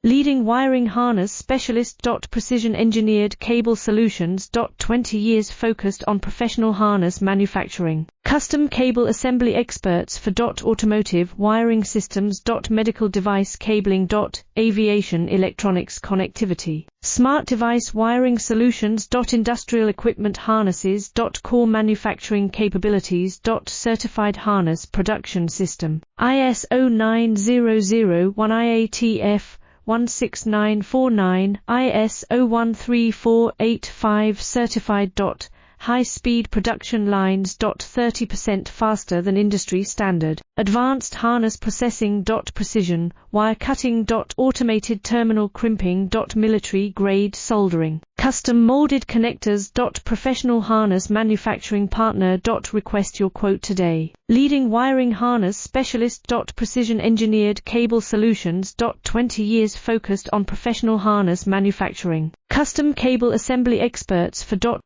Leading wiring harness specialist. Precision engineered cable solutions. 20 years focused on professional harness manufacturing. Custom cable assembly experts for automotive wiring systems. Medical device cabling. Aviation electronics connectivity. Smart device wiring solutions. Industrial equipment harnesses. Core manufacturing capabilities. Certified harness production system. ISO 9001 IATF 16949, ISO 13485 certified. High-speed production lines. 30% faster than industry standard. Advanced harness processing. Precision wire cutting. Automated terminal crimping. Military-grade soldering. Custom molded connectors. Professional harness manufacturing partner. Request your quote today. Leading wiring harness specialist. Precision engineered cable solutions. 20 years focused on professional harness manufacturing. Custom cable assembly experts for